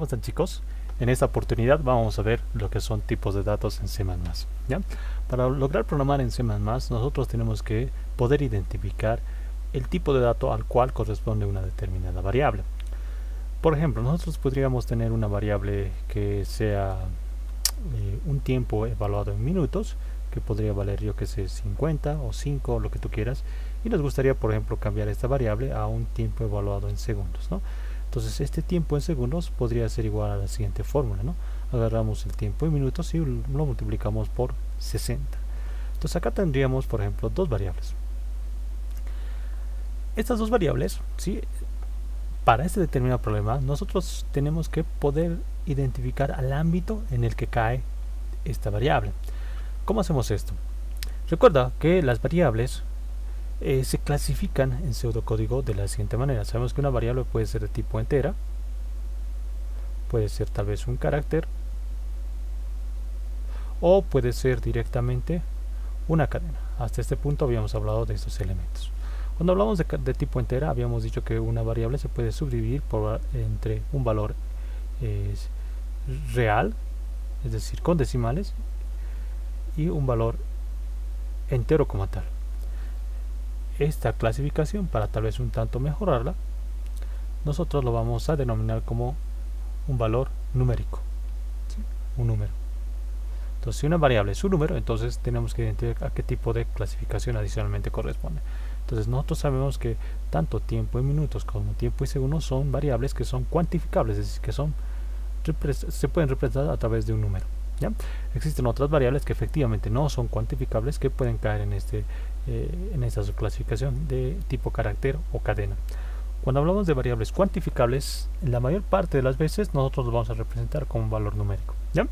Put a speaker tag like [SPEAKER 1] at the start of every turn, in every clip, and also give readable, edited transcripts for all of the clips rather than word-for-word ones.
[SPEAKER 1] ¿Cómo están, chicos? En esta oportunidad vamos a ver lo que son tipos de datos en C++, ¿ya? Para lograr programar en C++, nosotros tenemos que poder identificar el tipo de dato al cual corresponde una determinada variable. Por ejemplo, nosotros podríamos tener una variable que sea un tiempo evaluado en minutos, que podría valer, yo que sé, 50 o 5 o lo que tú quieras, y nos gustaría, por ejemplo, cambiar esta variable a un tiempo evaluado en segundos, ¿no? Entonces este tiempo en segundos podría ser igual a la siguiente fórmula, ¿no? Agarramos el tiempo en minutos y lo multiplicamos por 60. Entonces acá tendríamos, por ejemplo, dos variables. Estas dos variables, ¿sí? Para este determinado problema, nosotros tenemos que poder identificar al ámbito en el que cae esta variable. ¿Cómo hacemos esto? Recuerda que las variables se clasifican en pseudocódigo de la siguiente manera. Sabemos que una variable puede ser de tipo entera, puede ser tal vez un carácter, o puede ser directamente una cadena. Hasta este punto habíamos hablado de estos elementos. Cuando hablamos de tipo entera, habíamos dicho que una variable se puede subdividir entre un valor real, es decir, con decimales, y un valor entero como tal. Esta clasificación, para tal vez un tanto mejorarla, nosotros lo vamos a denominar como un valor numérico, ¿sí? Un número. Entonces, si una variable es un número, entonces tenemos que identificar a qué tipo de clasificación adicionalmente corresponde. Entonces nosotros sabemos que tanto tiempo en minutos como tiempo en segundos son variables que son cuantificables, es decir, que se pueden representar a través de un número, ¿ya? Existen otras variables que efectivamente no son cuantificables, que pueden caer en esta subclasificación de tipo carácter o cadena. Cuando hablamos de variables cuantificables, la mayor parte de las veces nosotros lo vamos a representar como un valor numérico, ¿ya?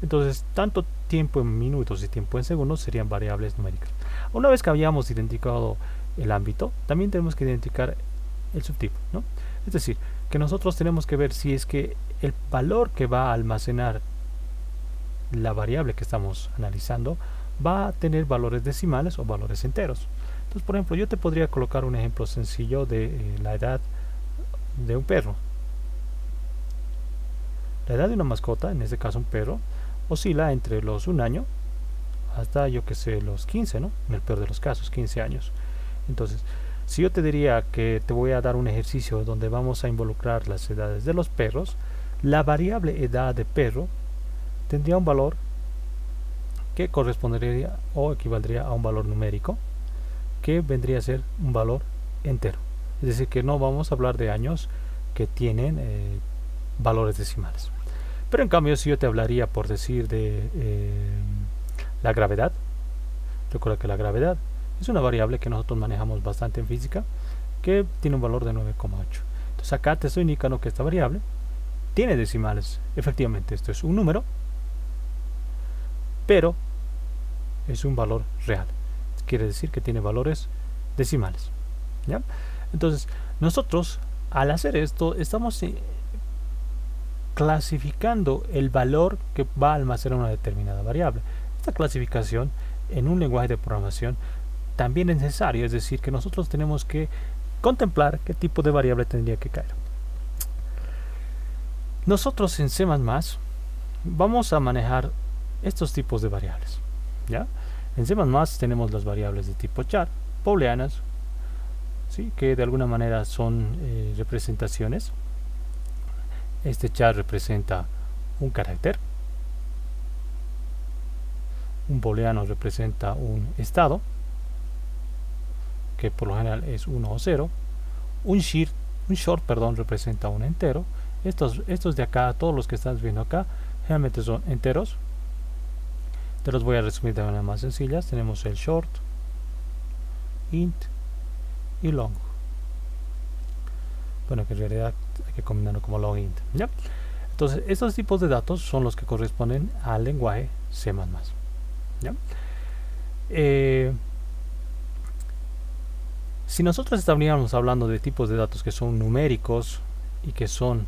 [SPEAKER 1] Entonces, tanto tiempo en minutos y tiempo en segundos serían variables numéricas. Una vez que habíamos identificado el ámbito, también tenemos que identificar el subtipo, ¿no? Es decir, que nosotros tenemos que ver si es que el valor que va a almacenar la variable que estamos analizando va a tener valores decimales o valores enteros. Entonces, por ejemplo, yo te podría colocar un ejemplo sencillo de la edad de un perro. La edad de una mascota, en este caso un perro, oscila entre los 1 año hasta, yo que sé, los 15, ¿no? En el peor de los casos, 15 años. Entonces, si yo te diría que te voy a dar un ejercicio donde vamos a involucrar las edades de los perros, la variable edad de perro tendría un valor que correspondería o equivaldría a un valor numérico, que vendría a ser un valor entero. Es decir, que no vamos a hablar de años que tienen valores decimales. Pero en cambio, si yo te hablaría, por decir, de la gravedad, recuerda que la gravedad es una variable que nosotros manejamos bastante en física, que tiene un valor de 9,8. Entonces acá te estoy indicando que esta variable tiene decimales. Efectivamente, esto es un número, pero es un valor real. Quiere decir que tiene valores decimales, ¿ya? Entonces, nosotros, al hacer esto, estamos clasificando el valor que va a almacenar una determinada variable. Esta clasificación en un lenguaje de programación también es necesario, es decir, que nosotros tenemos que contemplar qué tipo de variable tendría que caer. Nosotros en C++ vamos a manejar estos tipos de variables, ¿ya? En C++ tenemos las variables de tipo char, booleanas, ¿sí? Que de alguna manera son representaciones. Este char representa un carácter, un booleano representa un estado, que por lo general es 1 o 0, un short, representa un entero. Estos de acá, todos los que estás viendo acá, generalmente son enteros. Te los voy a resumir de manera más sencilla. Tenemos el short, int y long. Bueno, que en realidad hay que combinarlo como long int, ¿ya? Entonces, estos tipos de datos son los que corresponden al lenguaje C++, ¿ya? Si nosotros estaríamos hablando de tipos de datos que son numéricos y que son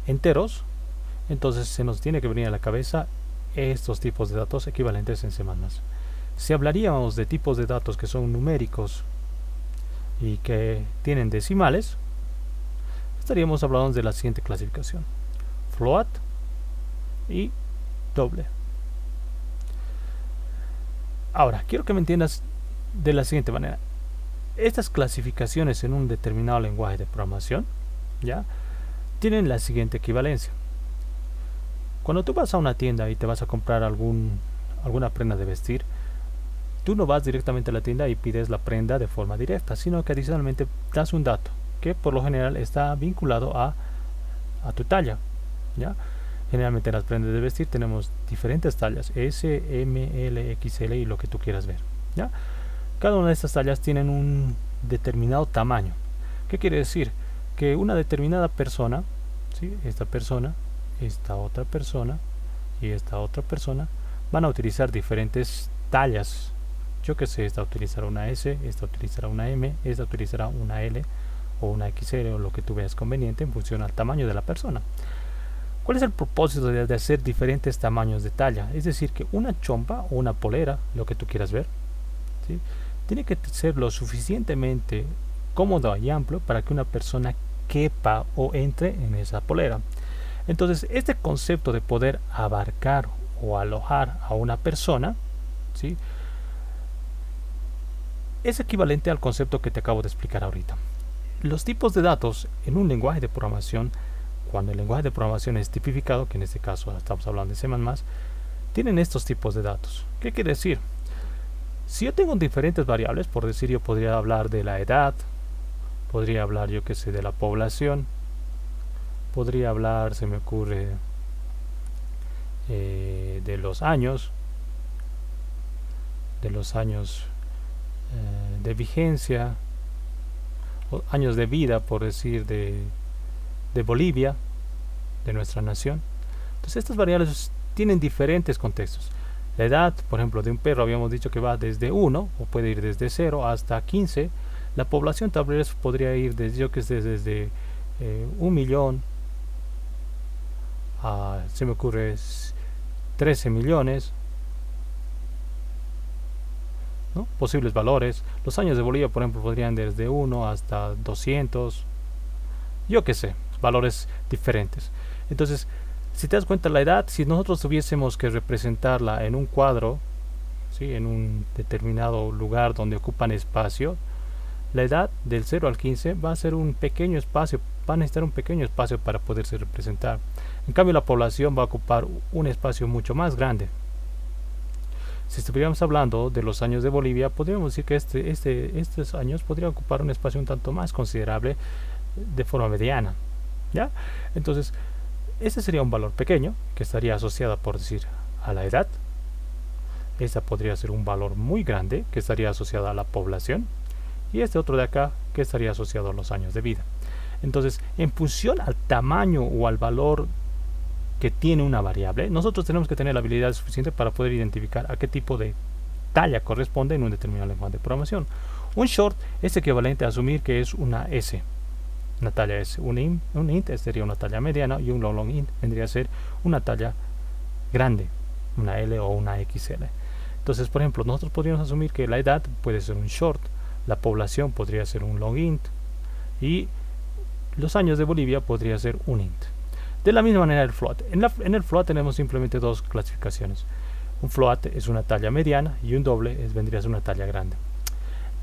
[SPEAKER 1] enteros, entonces se nos tiene que venir a la cabeza estos tipos de datos equivalentes en C++. Si hablaríamos de tipos de datos que son numéricos y que tienen decimales, estaríamos hablando de la siguiente clasificación: float y doble. Ahora, quiero que me entiendas de la siguiente manera. Estas clasificaciones en un determinado lenguaje de programación, ¿ya?, tienen la siguiente equivalencia. Cuando tú vas a una tienda y te vas a comprar alguna prenda de vestir, tú no vas directamente a la tienda y pides la prenda de forma directa, sino que adicionalmente das un dato que por lo general está vinculado a tu talla, ¿ya? Generalmente en las prendas de vestir tenemos diferentes tallas, S, M, L, XL y lo que tú quieras ver, ¿ya? Cada una de estas tallas tienen un determinado tamaño. ¿Qué quiere decir? Que una determinada persona, ¿sí?, esta persona, esta otra persona y esta otra persona van a utilizar diferentes tallas. Yo que sé, esta utilizará una S, esta utilizará una M, esta utilizará una L o una XL o lo que tú veas conveniente en función al tamaño de la persona. ¿Cuál es el propósito de hacer diferentes tamaños de talla? Es decir, que una chompa o una polera, lo que tú quieras ver, ¿sí?, tiene que ser lo suficientemente cómodo y amplio para que una persona quepa o entre en esa polera. Entonces, este concepto de poder abarcar o alojar a una persona, ¿sí?, es equivalente al concepto que te acabo de explicar ahorita. Los tipos de datos en un lenguaje de programación, cuando el lenguaje de programación es tipificado, que en este caso estamos hablando de C++, tienen estos tipos de datos. ¿Qué quiere decir? Si yo tengo diferentes variables, por decir, yo podría hablar de la edad, podría hablar, yo que sé, de la población, podría hablar, se me ocurre, de los años de vigencia, o años de vida, por decir, de Bolivia, de nuestra nación. Entonces estas variables tienen diferentes contextos. La edad, por ejemplo, de un perro habíamos dicho que va desde 1 o puede ir desde 0 hasta 15. La población tal vez podría ir desde, yo que sé, desde 1 millón a, se me ocurre, 13 millones, ¿no?, posibles valores. Los años de Bolivia, por ejemplo, podrían desde 1 hasta 200, yo que sé, valores diferentes. Entonces, si te das cuenta, la edad, si nosotros tuviésemos que representarla en un cuadro, ¿sí?, en un determinado lugar donde ocupan espacio, la edad del 0 al 15 va a ser un pequeño espacio, va a necesitar un pequeño espacio para poderse representar. En cambio, la población va a ocupar un espacio mucho más grande. Si estuviéramos hablando de los años de Bolivia, podríamos decir que estos años podrían ocupar un espacio un tanto más considerable de forma mediana, ¿ya? Entonces, este sería un valor pequeño que estaría asociado, por decir, a la edad. Esta podría ser un valor muy grande que estaría asociado a la población. Y este otro de acá que estaría asociado a los años de vida. Entonces, en función al tamaño o al valor que tiene una variable, nosotros tenemos que tener la habilidad suficiente para poder identificar a qué tipo de talla corresponde en un determinado lenguaje de programación. Un short es equivalente a asumir que es una S, una talla S. Un int sería una talla mediana y un long int vendría a ser una talla grande, una L o una XL. Entonces, por ejemplo, nosotros podríamos asumir que la edad puede ser un short, la población podría ser un long int y los años de Bolivia podría ser un int. De la misma manera el float. En el float tenemos simplemente dos clasificaciones. Un float es una talla mediana y un doble vendría a ser una talla grande.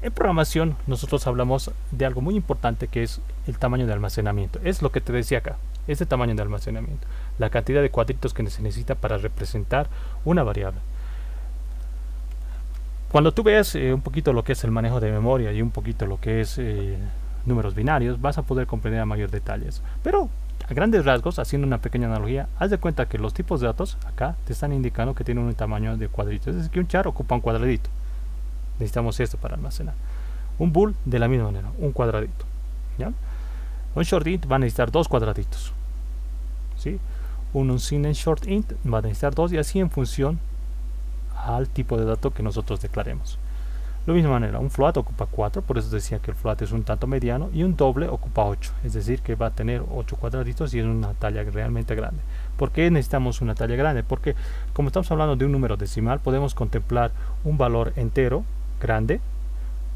[SPEAKER 1] En programación nosotros hablamos de algo muy importante que es el tamaño de almacenamiento. Es lo que te decía acá, este tamaño de almacenamiento, la cantidad de cuadritos que se necesita para representar una variable. Cuando tú veas un poquito lo que es el manejo de memoria y un poquito lo que es números binarios, vas a poder comprender a mayor detalles. Pero a grandes rasgos, haciendo una pequeña analogía, haz de cuenta que los tipos de datos acá te están indicando que tienen un tamaño de cuadritos. Es decir, que un char ocupa un cuadradito. Necesitamos esto para almacenar. Un bool de la misma manera, un cuadradito, ¿ya? Un short int va a necesitar dos cuadraditos, ¿sí? Un unseen en short int va a necesitar dos, y así en función al tipo de dato que nosotros declaremos. De la misma manera, un float ocupa 4, por eso decía que el float es un tanto mediano, y un doble ocupa 8, es decir, que va a tener 8 cuadraditos y es una talla realmente grande. ¿Por qué necesitamos una talla grande? Porque como estamos hablando de un número decimal, podemos contemplar un valor entero grande,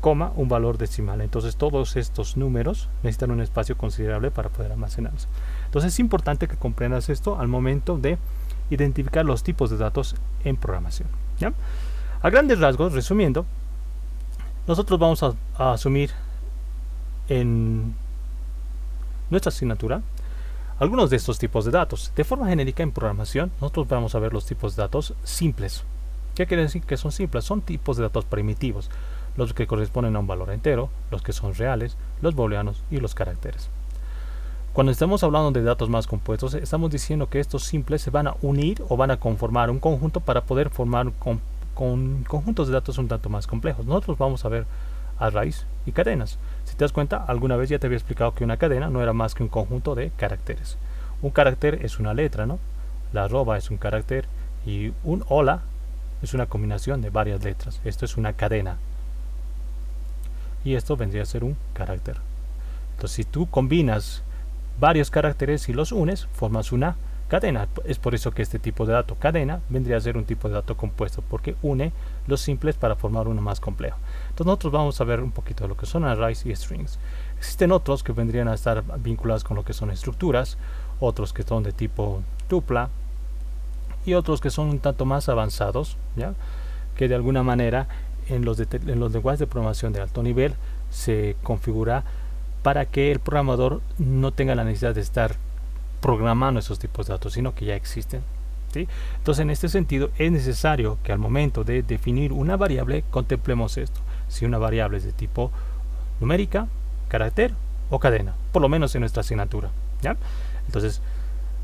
[SPEAKER 1] coma, un valor decimal. Entonces todos estos números necesitan un espacio considerable para poder almacenarse. Entonces es importante que comprendas esto al momento de identificar los tipos de datos en programación, ¿ya? A grandes rasgos, resumiendo, nosotros vamos a asumir en nuestra asignatura algunos de estos tipos de datos. De forma genérica en programación, nosotros vamos a ver los tipos de datos simples. ¿Qué quiere decir que son simples? Son tipos de datos primitivos, los que corresponden a un valor entero, los que son reales, los booleanos y los caracteres. Cuando estamos hablando de datos más compuestos, estamos diciendo que estos simples se van a unir o van a conformar un conjunto para poder formar con conjuntos de datos un tanto más complejos. Nosotros vamos a ver arrays y cadenas. Si te das cuenta, alguna vez ya te había explicado que una cadena no era más que un conjunto de caracteres. Un carácter es una letra, ¿no? La arroba es un carácter y un hola es una combinación de varias letras. Esto es una cadena. Y esto vendría a ser un carácter. Entonces, si tú combinas varios caracteres y los unes, formas una cadena. Es por eso que este tipo de dato cadena vendría a ser un tipo de dato compuesto, porque une los simples para formar uno más complejo. Entonces nosotros vamos a ver un poquito de lo que son arrays y strings. Existen otros que vendrían a estar vinculados con lo que son estructuras, otros que son de tipo tupla y otros que son un tanto más avanzados, ¿ya? Que de alguna manera en los lenguajes de programación de alto nivel se configura para que el programador no tenga la necesidad de estar programando esos tipos de datos, sino que ya existen, ¿sí? Entonces, en este sentido, es necesario que al momento de definir una variable contemplemos esto: si una variable es de tipo numérica, carácter o cadena, por lo menos en nuestra asignatura, ¿ya? Entonces,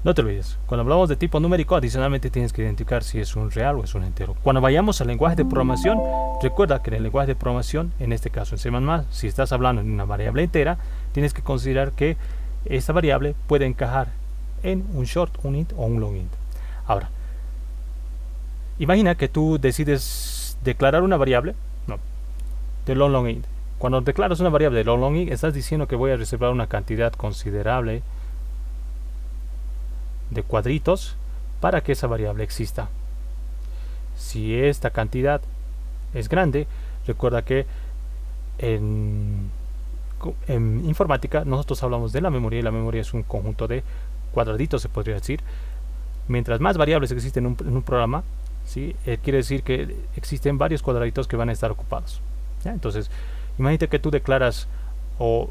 [SPEAKER 1] no te olvides, cuando hablamos de tipo numérico, adicionalmente tienes que identificar si es un real o es un entero. Cuando vayamos al lenguaje de programación, recuerda que en el lenguaje de programación, en este caso en C++, si estás hablando de una variable entera, tienes que considerar que esta variable puede encajar en un short, un int o un long int. Ahora, imagina que tú decides declarar una variable de long int. Cuando declaras una variable de long int, estás diciendo que voy a reservar una cantidad considerable de cuadritos para que esa variable exista. Si esta cantidad es grande, recuerda que en informática nosotros hablamos de la memoria, y la memoria es un conjunto de cuadraditos, se podría decir. Mientras más variables existen en un programa, ¿sí? Quiere decir que existen varios cuadraditos que van a estar ocupados, ¿ya? Entonces, imagínate que tú declaras, o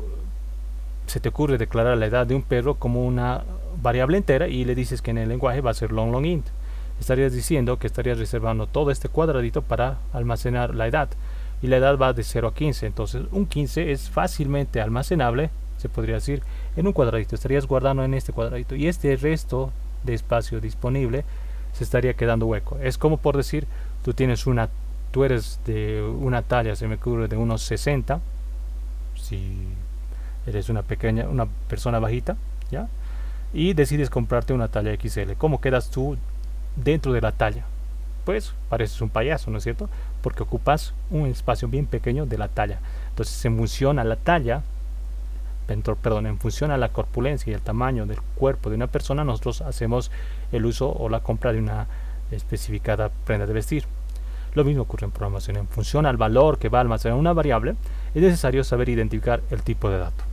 [SPEAKER 1] se te ocurre declarar la edad de un perro como una variable entera y le dices que en el lenguaje va a ser long int. Estarías diciendo que estarías reservando todo este cuadradito para almacenar la edad, y la edad va de 0 a 15. Entonces un 15 es fácilmente almacenable, se podría decir, en un cuadradito. Estarías guardando en este cuadradito, y este resto de espacio disponible se estaría quedando hueco. Es como por decir, tú eres de una talla, se me ocurre, de unos 60, si eres una persona bajita, ¿ya? Y decides comprarte una talla XL. ¿Cómo quedas tú dentro de la talla? Pues pareces un payaso, ¿no es cierto? Porque ocupas un espacio bien pequeño de la talla. Entonces, en función a la talla, en función a la corpulencia y el tamaño del cuerpo de una persona, nosotros hacemos el uso o la compra de una especificada prenda de vestir. Lo mismo ocurre en programación. En función al valor que va a almacenar una variable, es necesario saber identificar el tipo de dato.